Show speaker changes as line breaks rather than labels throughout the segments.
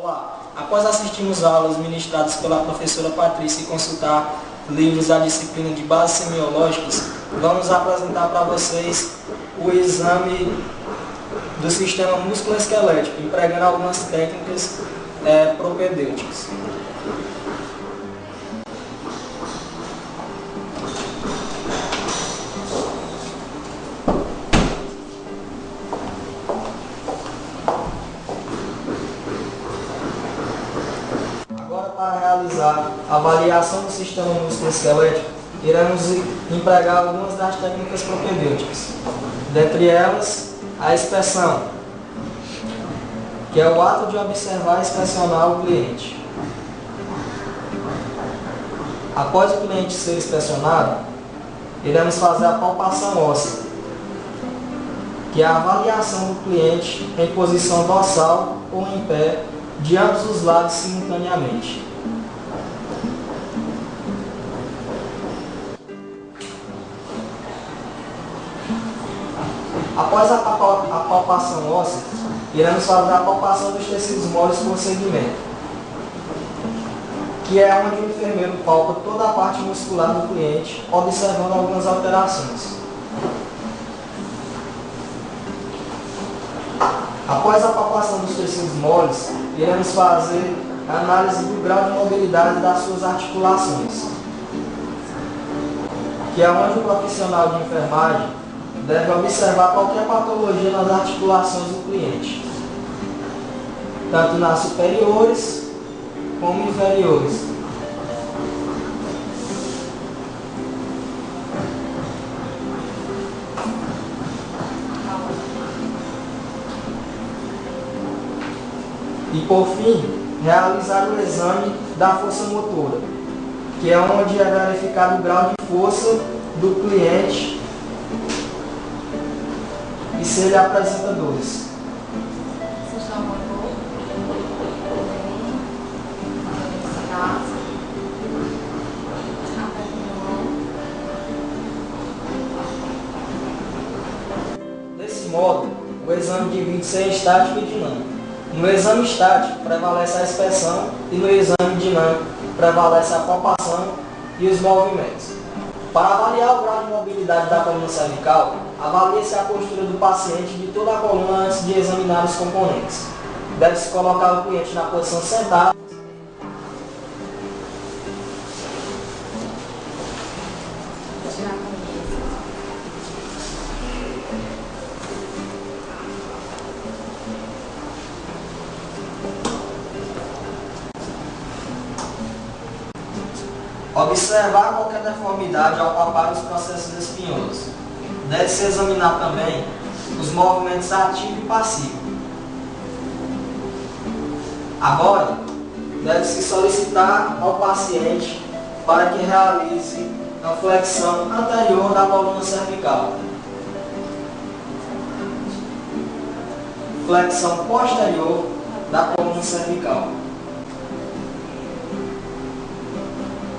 Olá! Após assistirmos aulas ministradas pela professora Patrícia e consultar livros da disciplina de bases semiológicas, vamos apresentar para vocês o exame do sistema músculo-esquelético, empregando algumas técnicas propedêuticas. Agora, para realizar a avaliação do sistema músculo-esquelético, iremos empregar algumas das técnicas propedêuticas. Dentre elas, a inspeção, que é o ato de observar e inspecionar o cliente. Após o cliente ser inspecionado, iremos fazer a palpação óssea, que é a avaliação do cliente em posição dorsal ou em pé, de ambos os lados simultaneamente. Após a palpação óssea, iremos fazer a palpação dos tecidos moles por segmento, que é onde o enfermeiro palpa toda a parte muscular do cliente, observando algumas alterações. Após a palpação dos tecidos moles, iremos fazer a análise do grau de mobilidade das suas articulações, que é onde o profissional de enfermagem deve observar qualquer patologia nas articulações do cliente, tanto nas superiores como inferiores. E, por fim, realizar o exame da força motora, que é onde é verificado o grau de força do cliente e se ele apresenta dores. Desse modo, o exame divide-se em estático e dinâmico. No exame estático, prevalece a inspeção e no exame dinâmico, prevalece a palpação e os movimentos. Para avaliar o grau de mobilidade da coluna cervical, avalie-se a postura do paciente de toda a coluna antes de examinar os componentes. Deve-se colocar o cliente na posição sentada. Observar qualquer deformidade ao palpar os processos espinhosos. Deve-se examinar também os movimentos ativo e passivo. Agora, deve-se solicitar ao paciente para que realize a flexão anterior da coluna cervical, flexão posterior da coluna cervical,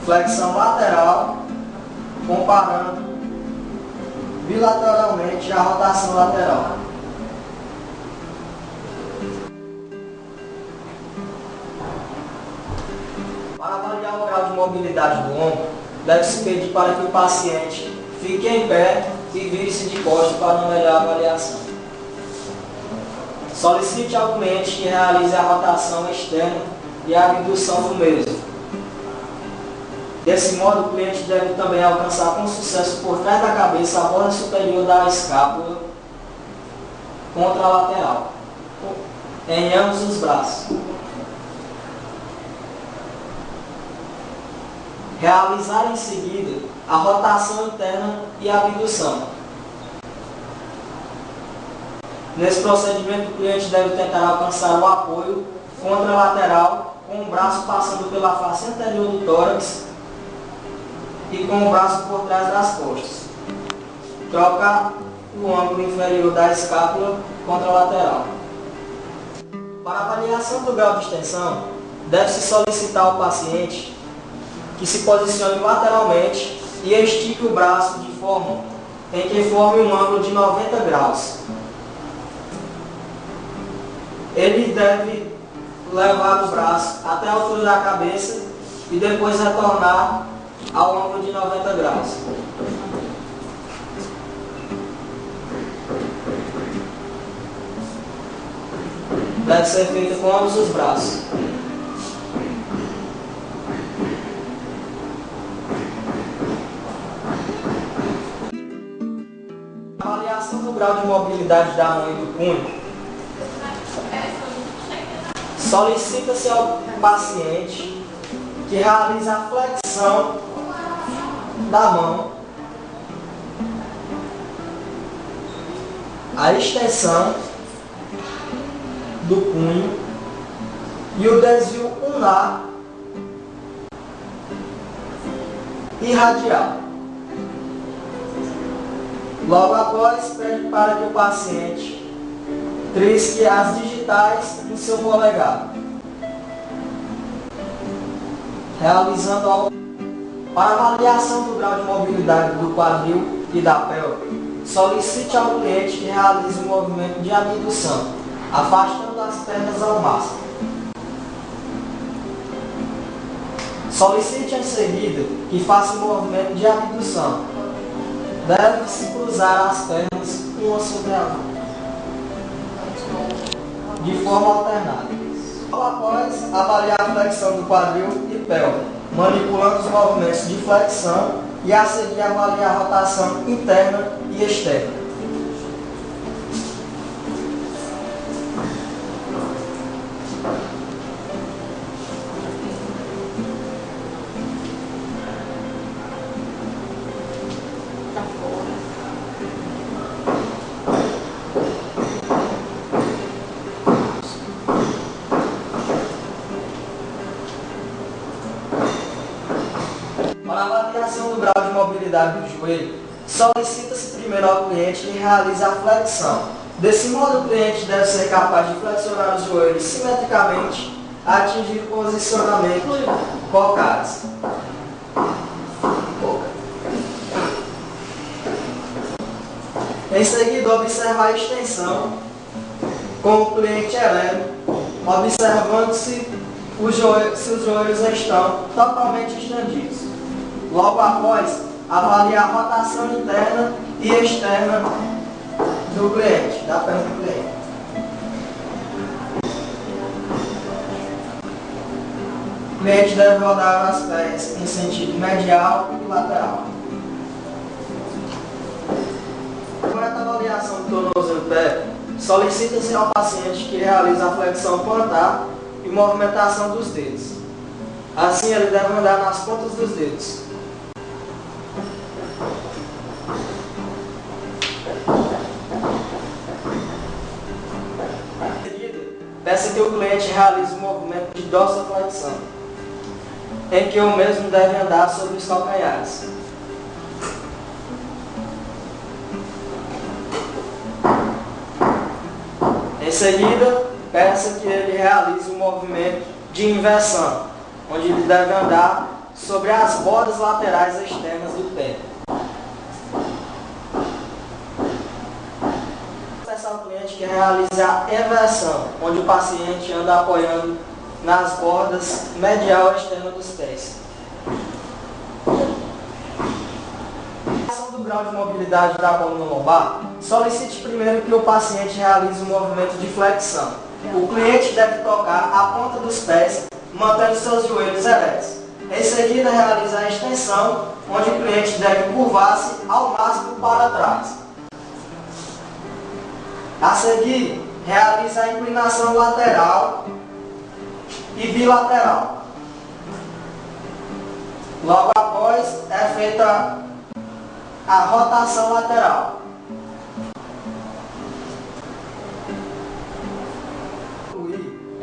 flexão lateral, comparando bilateralmente a rotação lateral. Para avaliar o grau de mobilidade do ombro, deve-se pedir para que o paciente fique em pé e vire-se de costas para uma melhor avaliação. Solicite ao cliente que realize a rotação externa e a abdução do mesmo. Desse modo, o cliente deve também alcançar com sucesso por trás da cabeça a borda superior da escápula contralateral, em ambos os braços. Realizar em seguida a rotação interna e a abdução. Nesse procedimento, o cliente deve tentar alcançar o apoio contralateral com o braço passando pela face anterior do tórax e com o braço por trás das costas. Troca o ângulo inferior da escápula contralateral. Para avaliação do grau de extensão, deve-se solicitar ao paciente que se posicione lateralmente e estique o braço de forma em que forme um ângulo de 90 graus. Ele deve levar o braço até a altura da cabeça e depois retornar ao ângulo de 90 graus. Deve ser feita com ambos os braços. A avaliação do grau de mobilidade da mão e do punho. Solicita-se ao paciente que realize a flexão da mão, a extensão do punho e o desvio ulnar e radial. Logo após, pede para que o paciente trisque as digitais no seu polegar, realizando para avaliação do grau de mobilidade do quadril e da pelve. Solicite ao cliente que realize um movimento de abdução, afastando as pernas ao máximo. Solicite em seguida que faça um movimento de abdução. Deve-se cruzar as pernas uma sobre a outra, de forma alternada. Logo após, avaliar a flexão do quadril e pelve, manipulando os movimentos de flexão e a seguir avaliar a rotação interna e externa. Para a avaliação do grau de mobilidade do joelho, solicita-se primeiro ao cliente que realize a flexão. Desse modo, o cliente deve ser capaz de flexionar os joelhos simetricamente a atingir o posicionamento focais. Em seguida, observar a extensão com o cliente ereto, observando se os joelhos estão totalmente estendidos. Logo após, avaliar a rotação interna e externa do cliente, da perna do cliente. O cliente deve rodar as pés em sentido medial e lateral. Durante a avaliação do tornozelo-pé, solicita-se ao paciente que realize a flexão plantar e movimentação dos dedos. Assim, ele deve andar nas pontas dos dedos. Peça que o cliente realize o movimento de dorsiflexão, em que o mesmo deve andar sobre os calcanhares. Em seguida, peça que ele realize o movimento de inversão, onde ele deve andar sobre as bordas laterais externas do pé. Ao cliente que realiza a inversão, onde o paciente anda apoiando nas bordas medial e externa dos pés. Do grau de mobilidade da coluna lombar, solicite primeiro que o paciente realize um movimento de flexão. O cliente deve tocar a ponta dos pés, mantendo seus joelhos eretos. Em seguida, realiza a extensão, onde o cliente deve curvar-se ao máximo para trás. A seguir, realiza a inclinação lateral e bilateral. Logo após, é feita a rotação lateral.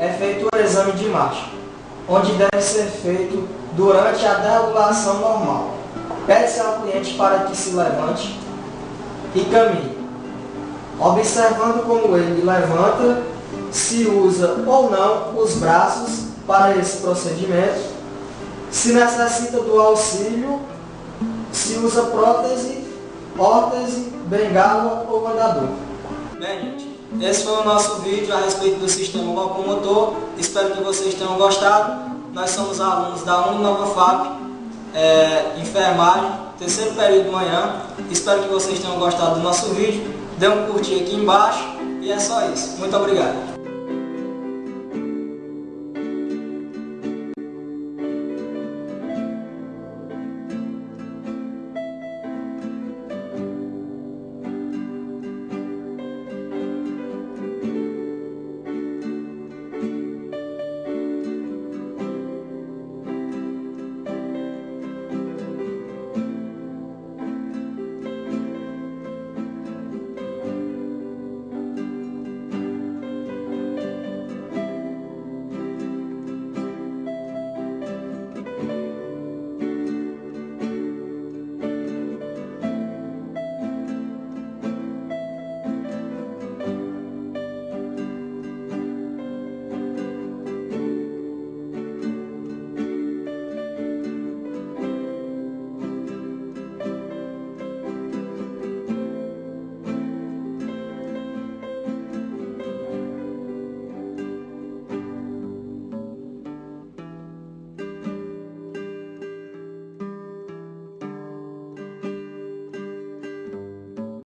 É feito o exame de marcha, onde deve ser feito durante a deambulação normal. Pede-se ao cliente para que se levante e caminhe, observando como ele levanta, se usa ou não os braços para esse procedimento, se necessita do auxílio, se usa prótese, órtese, bengala ou andador. Bem, gente, Esse foi o nosso vídeo a respeito do sistema locomotor. Espero que vocês tenham gostado. Nós somos alunos da UniNovaFap, enfermagem, terceiro período de manhã. Espero que vocês tenham gostado do nosso vídeo. Dê um curtir aqui embaixo e é só isso. Muito obrigado.